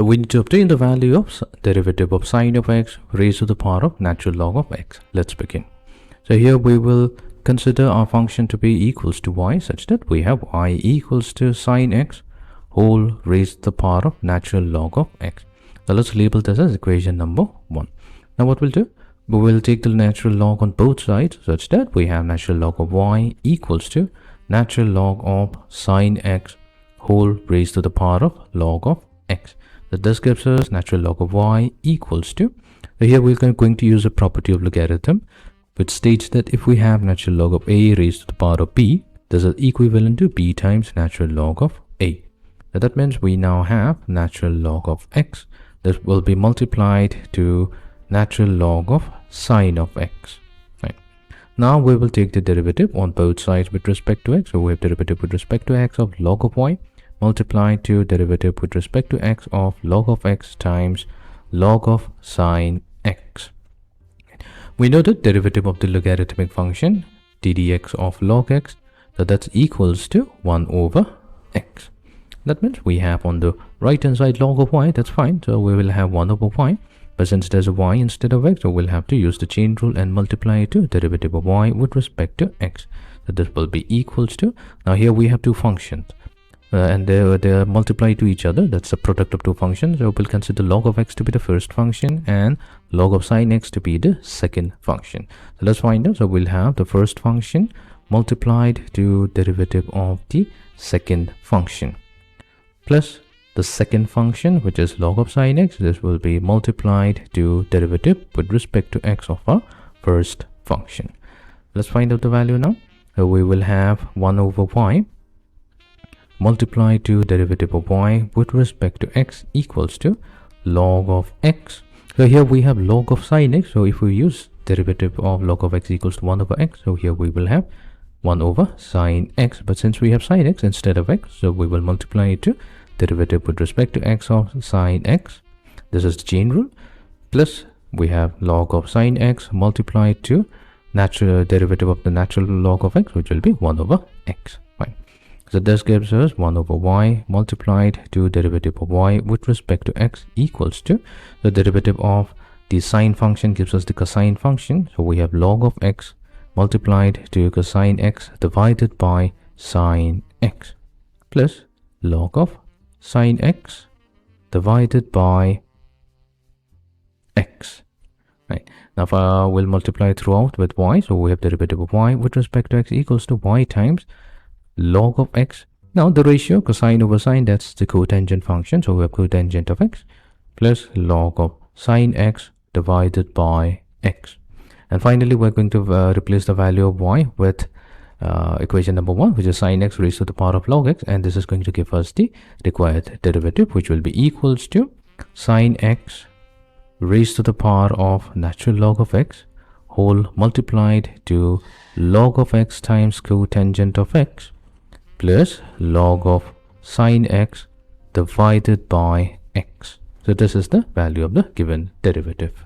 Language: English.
So we need to obtain the value of derivative of sine of x raised to the power of natural log of x. Let's begin. So here we will consider our function to be equals to y, such that we have y equals to sine x whole raised to the power of natural log of x. Now let's label this as equation number 1. Now what we'll do, we will take the natural log on both sides, such that we have natural log of y equals to natural log of sine x whole raised to the power of log of x. So this gives us natural log of y equals to, so here we're going to use a property of logarithm, which states that if we have natural log of a raised to the power of b, this is equivalent to b times natural log of a. So that means we now have natural log of x. This will be multiplied to natural log of sine of x. Right. Now we will take the derivative on both sides with respect to x. So we have derivative with respect to x of log of y multiplied to derivative with respect to x of log of x times log of sine x. We know the derivative of the logarithmic function ddx of log x, so that's equals to 1 over x. That means we have on the right hand side log of y, that's fine. So we will have 1 over y. But since there's a y instead of x, so we'll have to use the chain rule and multiply it to derivative of y with respect to x. So this will be equals to, now here we have two functions. And they are multiplied to each other. That's the product of two functions. So we'll consider log of x to be the first function and log of sine x to be the second function. So let's find out. So we'll have the first function multiplied to derivative of the second function, plus the second function, which is log of sine x. This will be multiplied to derivative with respect to x of our first function. Let's find out the value now. So we will have 1 over y multiplied to derivative of y with respect to x equals to log of x. So here we have log of sine x. So if we use derivative of log of x equals to 1 over x, so here we will have 1 over sine x. But since we have sine x instead of x, so we will multiply it to derivative with respect to x of sine x. This is the chain rule. Plus we have log of sine x multiplied to natural derivative of the natural log of x, which will be 1 over x. Fine. So this gives us 1 over y multiplied to derivative of y with respect to x equals to the derivative of the sine function gives us the cosine function. So we have log of x multiplied to cosine x divided by sine x plus log of sine x divided by x. Right. Now we'll multiply throughout with y. So we have derivative of y with respect to x equals to y times log of x. Now the ratio cosine over sine, that's the cotangent function. So we have cotangent of x plus log of sine x divided by x. And finally, we're going to replace the value of y with equation number 1, which is sine x raised to the power of log x. And this is going to give us the required derivative, which will be equals to sine x raised to the power of natural log of x whole multiplied to log of x times cotangent of x plus log of sine x divided by x. So this is the value of the given derivative.